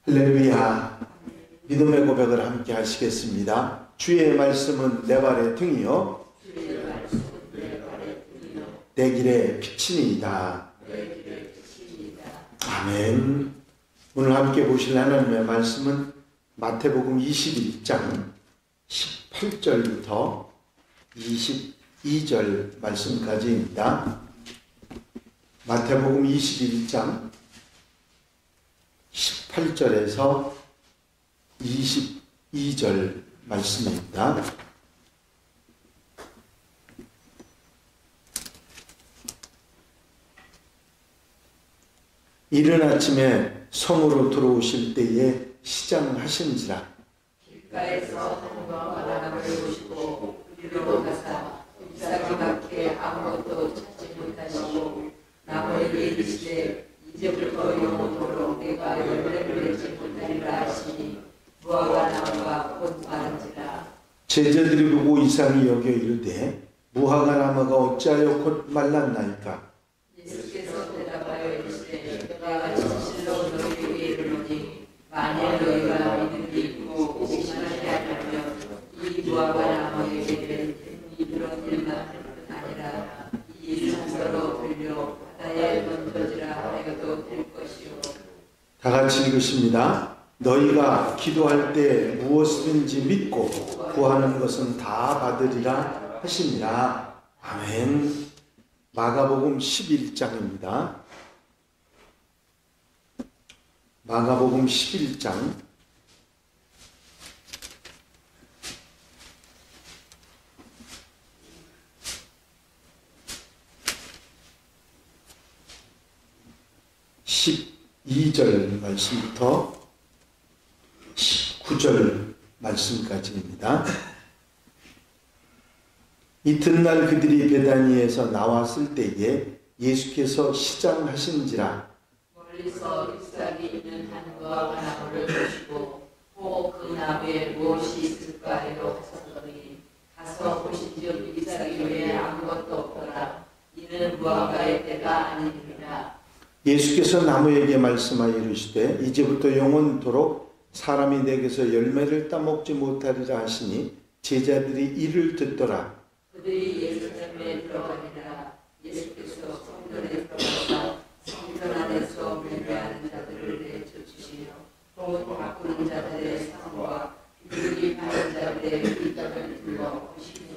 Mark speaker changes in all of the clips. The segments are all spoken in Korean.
Speaker 1: 할렐루야. 믿음의 고백을 함께 하시겠습니다. 주의 말씀은 내 발의 등이요 내 길의 빛이니이다. 아멘. 오늘 함께 보실 하나님의 말씀은 마태복음 21장 18절부터 22절 말씀까지입니다. 마태복음 21장 18절에서 22절 말씀입니다. 이른 아침에 성으로 들어오실 때에 시장하신지라.
Speaker 2: 길가에서 한과 바람을 보시고 이리로 가사 잎사귀 밖에 아무것도 찾지 못하시고 나무에게 이르시되 이제부터 영원토록 내가 열매를 맺지 못하리라 하시니 무화과 나무가 곧 마른지라.
Speaker 1: 제자들이 보고 이상히 여겨 이르되 무화과 나무가 어찌하여 곧 말랐나이까.
Speaker 2: 예수께서 대답하여 이르시되 내가 진실로 너희에게 이르노니 만일 너희가 믿음이 있고 의심하지 않으면 이 무화과 나무에게 이런 일만 할 뿐 아니라 이 산더러 들려 바다에 던져지라 하여도 될 것이요.
Speaker 1: 다 같이 읽으십니다. 너희가 기도할 때 무엇이든지 믿고 구하는 것은 다 받으리라 하시니라. 아멘. 마가복음 11장입니다. 마가복음 11장 12절 말씀부터 19절 말씀까지입니다. 이튿날 그들이 베다니에서 나왔을 때에 예수께서 시장하신지라.
Speaker 2: 멀리서 잎사귀 있는 한과 나무를 보시고 혹 그 나무에 무엇이 있을까 하여 하셨더니 가서 보신즉 잎사귀 외에 아무것도 없더라. 이는 무화과의 때가 아니니라.
Speaker 1: 예수께서 나무에게 말씀하여 이르시되 이제부터 영원토록 사람이 내게서 열매를 따먹지 못하리라 하시니 제자들이 이를 듣더라.
Speaker 2: 그들이 예루살렘에 들어가니라. 예수께서 성전에 들어가사 성전 안에서 매매하는 자들을 내쫓으시며 돈 바꾸는 자들의 상과 비둘기 파는 자들의 윗단을 둘러보시며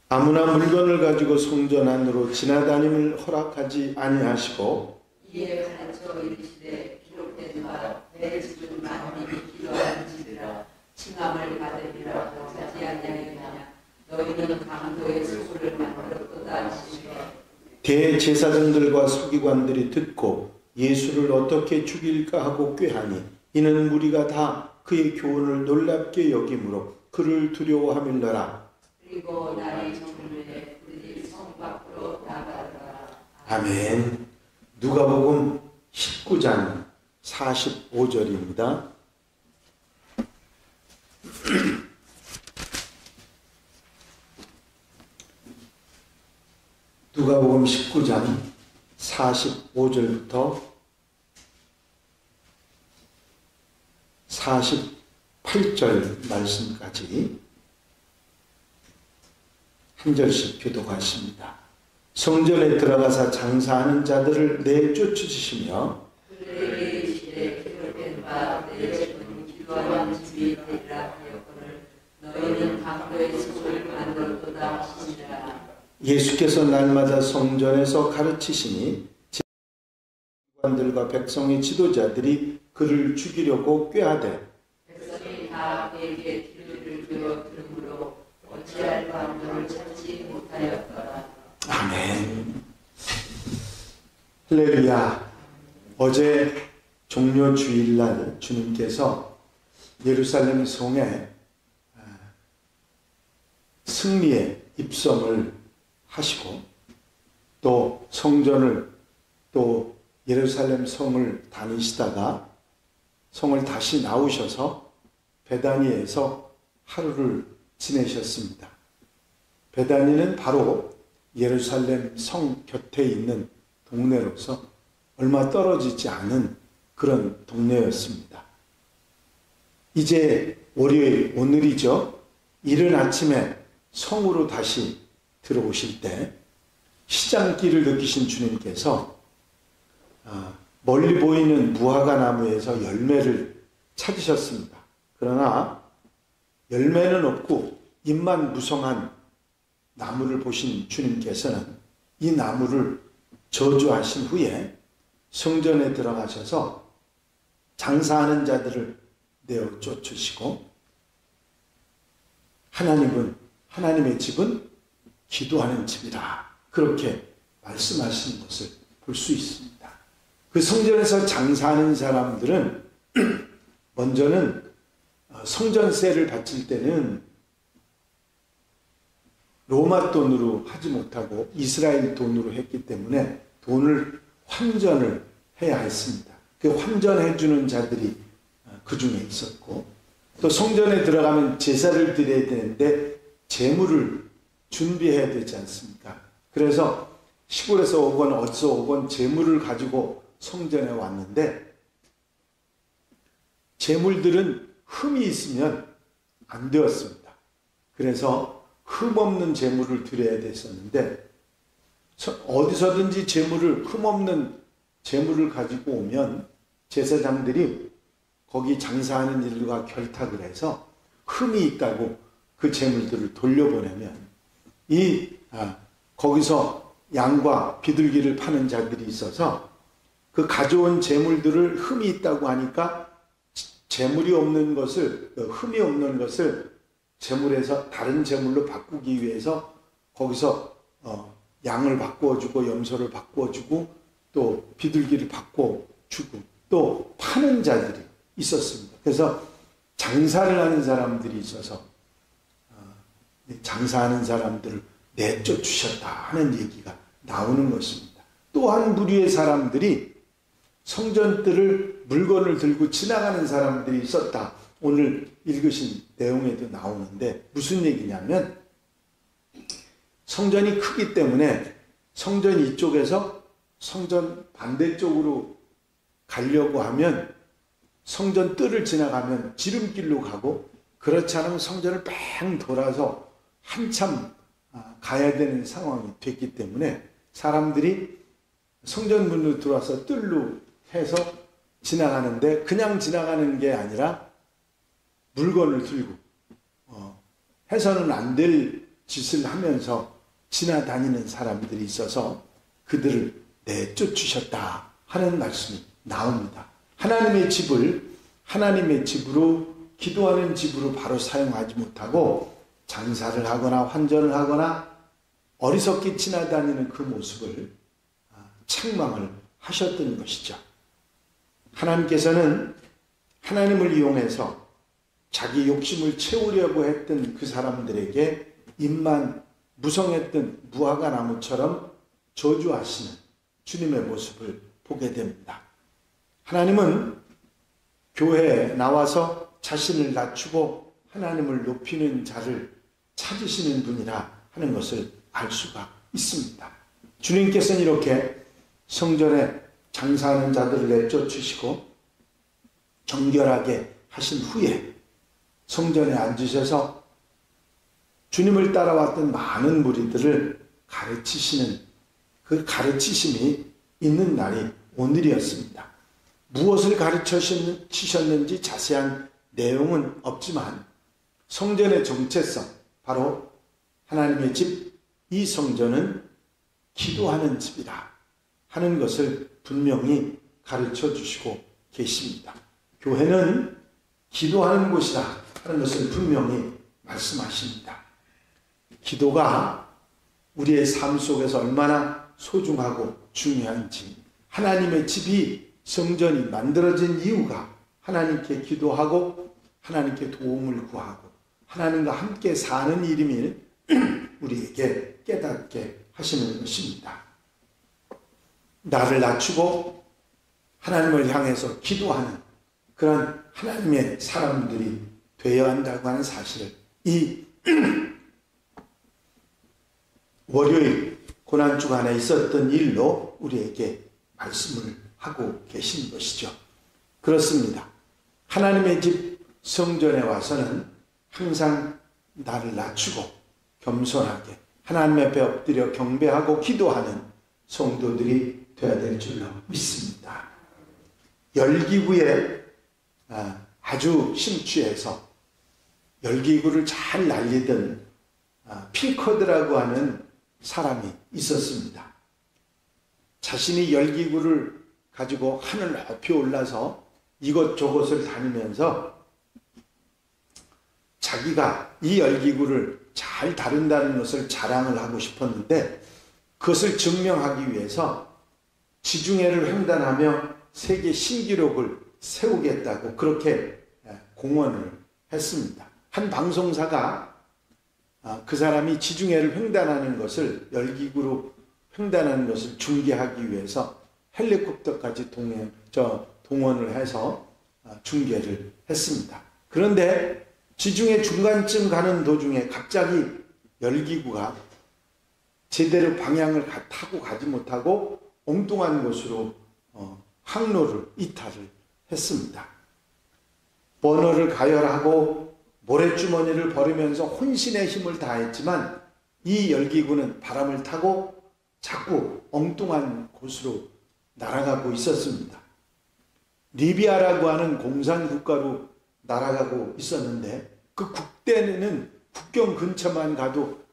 Speaker 1: 아무나 물건을 가지고 성전 안으로 지나다님을 허락하지 아니하시고
Speaker 2: 이에 가르쳐 이르시되 기록된 바 내 집은 만민이 기도하는지라 칭함을 받으리라고 하지 아니하였느냐. 너희는 강도의 소굴을 만들었도다 하시며
Speaker 1: 대제사장들과 서기관들이 듣고 예수를 어떻게 죽일까 하고 꾀하니 이는 무리가 다 그의 교훈을 놀랍게 여김으로 그를 두려워하밀러라.
Speaker 2: 그리고 날이 저물매 그들이 성 밖으로 나가더라.
Speaker 1: 아멘. 누가복음 19장 45절입니다. 누가복음 19장 45절부터 48절 말씀까지 한 절씩 교독하십니다. 성전에 들어가서 장사하는 자들을 내쫓으시며
Speaker 2: 그들에게 이르시되 기록된 바 내 집은 기도하는 집이 되리라 하였거늘 너희는 강도의 소굴을 만들었도다 하시니라.
Speaker 1: 예수께서 날마다 성전에서 가르치시니 제사장들과 백성의 지도자들이 그를 죽이려고 꾀하되
Speaker 2: 백성이 다 그에게 귀를 기울여 들으므로 어찌할 방법을 찾지 못하였더라.
Speaker 1: 아멘. 할렐루야. 어제 종려 주일날 주님께서 예루살렘 성에 승리의 입성을 하시고 또 성전을 또 예루살렘 성을 다니시다가 성을 다시 나오셔서 베다니에서 하루를 지내셨습니다. 베다니는 바로 예루살렘 성 곁에 있는 동네로서 얼마 떨어지지 않은 그런 동네였습니다. 이제 월요일, 오늘이죠. 이른 아침에 성으로 다시 들어오실 때 시장길을 느끼신 주님께서 멀리 보이는 무화과 나무에서 열매를 찾으셨습니다. 그러나 열매는 없고 잎만 무성한 나무를 보신 주님께서는 이 나무를 저주하신 후에 성전에 들어가셔서 장사하는 자들을 내어 쫓으시고 하나님의 집은 기도하는 집이라 그렇게 말씀하시는 것을 볼 수 있습니다. 그 성전에서 장사하는 사람들은 먼저는 성전세를 바칠 때는 로마 돈으로 하지 못하고 이스라엘 돈으로 했기 때문에 돈을 환전을 해야 했습니다. 그 환전해 주는 자들이 그 중에 있었고, 또 성전에 들어가면 제사를 드려야 되는데 제물을 준비해야 되지 않습니까? 그래서 시골에서 오건 어디서 오건 제물을 가지고 성전에 왔는데 제물들은 흠이 있으면 안 되었습니다. 그래서 흠 없는 제물을 드려야 됐었는데 어디서든지 흠 없는 제물을 가지고 오면 제사장들이 거기 장사하는 일과 결탁을 해서 흠이 있다고 그 제물들을 돌려보내면 거기서 양과 비둘기를 파는 자들이 있어서 그 가져온 제물들을 흠이 있다고 하니까 흠이 없는 것을 제물에서 다른 제물로 바꾸기 위해서 거기서 양을 바꾸어주고 염소를 바꾸어주고 또 비둘기를 바꿔주고 또 파는 자들이 있었습니다. 그래서 장사를 하는 사람들이 있어서 장사하는 사람들을 내쫓으셨다 하는 얘기가 나오는 것입니다. 또 한 부류의 사람들이 성전들을 물건을 들고 지나가는 사람들이 있었다. 오늘 읽으신 내용에도 나오는데 무슨 얘기냐면 성전이 크기 때문에 성전 이쪽에서 성전 반대쪽으로 가려고 하면 성전 뜰을 지나가면 지름길로 가고 그렇지 않으면 성전을 뺑 돌아서 한참 가야 되는 상황이 됐기 때문에 사람들이 성전 문으로 들어와서 뜰로 해서 지나가는데 그냥 지나가는 게 아니라 물건을 들고 해서는 안 될 짓을 하면서 지나다니는 사람들이 있어서 그들을 내쫓으셨다 하는 말씀이 나옵니다. 하나님의 집으로 기도하는 집으로 바로 사용하지 못하고 장사를 하거나 환전을 하거나 어리석게 지나다니는 그 모습을 책망을 하셨던 것이죠. 하나님께서는 하나님을 이용해서 자기 욕심을 채우려고 했던 그 사람들에게 잎만 무성했던 무화과 나무처럼 저주하시는 주님의 모습을 보게 됩니다. 하나님은 교회에 나와서 자신을 낮추고 하나님을 높이는 자를 찾으시는 분이라 하는 것을 알 수가 있습니다. 주님께서는 이렇게 성전에 장사하는 자들을 내쫓으시고 정결하게 하신 후에 성전에 앉으셔서 주님을 따라왔던 많은 무리들을 가르치시는 그 가르치심이 있는 날이 오늘이었습니다. 무엇을 가르치셨는지 자세한 내용은 없지만 성전의 정체성, 바로 하나님의 집, 이 성전은 기도하는 집이다 하는 것을 분명히 가르쳐 주시고 계십니다. 교회는 기도하는 곳이다 하는 것을 분명히 말씀하십니다. 기도가 우리의 삶 속에서 얼마나 소중하고 중요한지, 하나님의 집이 성전이 만들어진 이유가 하나님께 기도하고 하나님께 도움을 구하고 하나님과 함께 사는 일임을 우리에게 깨닫게 하시는 것입니다. 나를 낮추고 하나님을 향해서 기도하는 그런 하나님의 사람들이 되어야 한다고 하는 사실을 이 월요일 고난주간에 있었던 일로 우리에게 말씀을 하고 계신 것이죠. 그렇습니다. 하나님의 집 성전에 와서는 항상 나를 낮추고 겸손하게 하나님 앞에 엎드려 경배하고 기도하는 성도들이 되어야 될 줄로 믿습니다. 열기구에 아주 심취해서 열기구를 잘 날리던 필커드라고 하는 사람이 있었습니다. 자신이 열기구를 가지고 하늘 높이 올라서 이것저것을 다니면서 자기가 이 열기구를 잘 다룬다는 것을 자랑을 하고 싶었는데, 그것을 증명하기 위해서 지중해를 횡단하며 세계 신기록을 세우겠다고 그렇게 공언을 했습니다. 한 방송사가 그 사람이 지중해를 횡단하는 것을, 열기구로 횡단하는 것을 중계하기 위해서 헬리콥터까지 동원을 해서 중계를 했습니다. 그런데 지중해 중간쯤 가는 도중에 갑자기 열기구가 제대로 방향을 타고 가지 못하고 엉뚱한 곳으로 항로를 이탈을 했습니다. 버너를 가열하고 모래주머니를 버리면서 혼신의 힘을 다했지만 이 열기구는 바람을 타고 자꾸 엉뚱한 곳으로 날아가고 있었습니다. 리비아라고 하는 공산국가로 날아가고 있었는데, 그 국대는 국경 근처만 가도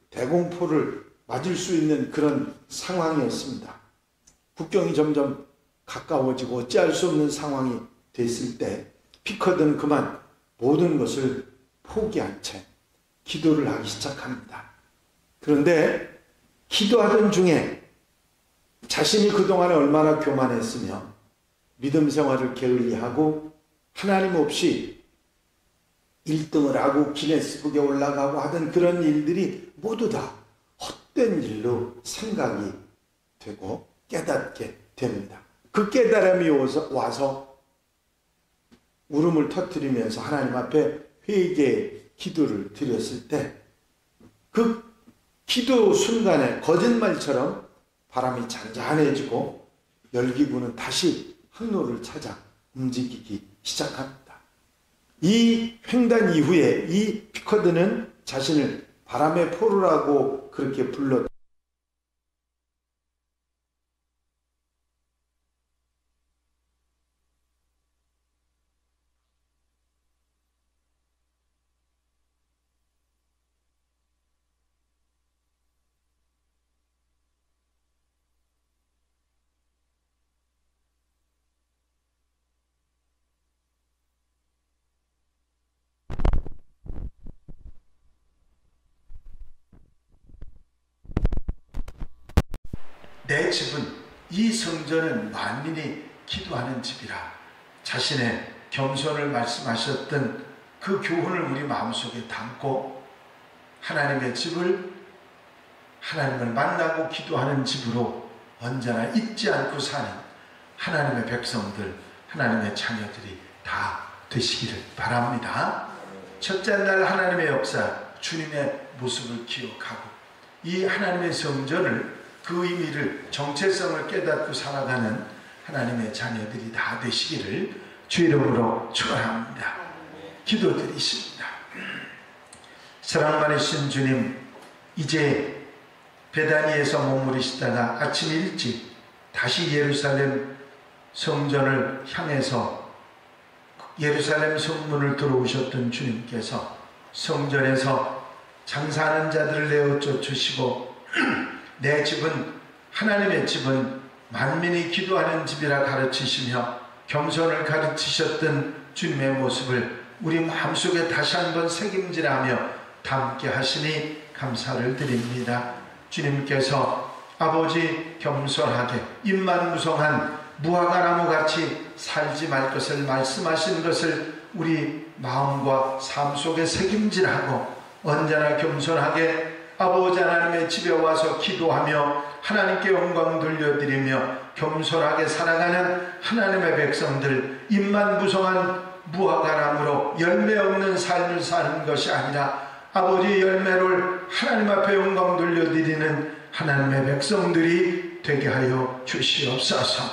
Speaker 1: 대공포를 맞을 수 있는 그런 상황이었습니다. 국경이 점점 가까워지고 어찌할 수 없는 상황이 됐을 때 피커드는 그만 모든 것을 포기한 채 기도를 하기 시작합니다. 그런데 기도하던 중에 자신이 그동안에 얼마나 교만했으며 믿음 생활을 게을리하고 하나님 없이 1등을 하고 기네스북에 올라가고 하던 그런 일들이 모두 다 헛된 일로 생각이 되고 깨닫게 됩니다. 그 깨달음이 와서 울음을 터뜨리면서 하나님 앞에 회개 기도를 드렸을 때, 그 기도 순간에 거짓말처럼 바람이 잔잔해지고 열기구는 다시 항로를 찾아 움직이기 시작합니다. 이 횡단 이후에 이 피커드는 자신을 바람의 포로라고 그렇게 불렀. 내 집은, 이 성전은 만민이 기도하는 집이라 자신의 겸손을 말씀하셨던 그 교훈을 우리 마음속에 담고 하나님의 집을, 하나님을 만나고 기도하는 집으로 언제나 잊지 않고 사는 하나님의 백성들, 하나님의 자녀들이 다 되시기를 바랍니다. 첫째 날 하나님의 역사, 주님의 모습을 기억하고 이 하나님의 성전을, 그 의미를, 정체성을 깨닫고 살아가는 하나님의 자녀들이 다 되시기를 주 이름으로 축원합니다. 기도드리십니다. 사랑 많으신 주님, 이제 베다니에서 머무르시다가 아침 일찍 다시 예루살렘 성전을 향해서 예루살렘 성문을 들어오셨던 주님께서 성전에서 장사하는 자들을 내어 쫓으시고 내 집은, 하나님의 집은 만민이 기도하는 집이라 가르치시며 겸손을 가르치셨던 주님의 모습을 우리 마음속에 다시 한번 새김질하며 담게 하시니 감사를 드립니다. 주님께서 아버지 겸손하게 입만 무성한 무화과나무같이 살지 말 것을 말씀하신 것을 우리 마음과 삶 속에 새김질하고 언제나 겸손하게 아버지 하나님의 집에 와서 기도하며 하나님께 영광 돌려드리며 겸손하게 살아가는 하나님의 백성들, 입만 무성한 무화과나무로 열매 없는 삶을 사는 것이 아니라 아버지 열매를 하나님 앞에 영광 돌려드리는 하나님의 백성들이 되게 하여 주시옵소서.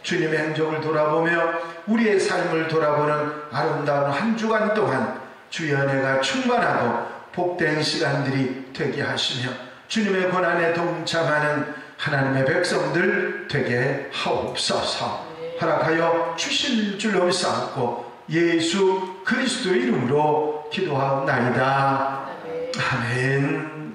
Speaker 1: 주님의 행적을 돌아보며
Speaker 3: 우리의 삶을 돌아보는 아름다운 한 주간 동안 주의 은혜가 충만하고 복된 시간들이 되게 하시며 주님의 고난에 동참하는 하나님의 백성들 되게 하옵소서. 허락하여 주실 줄로 믿사옵고 예수 그리스도 이름으로 기도하옵나이다. 아멘.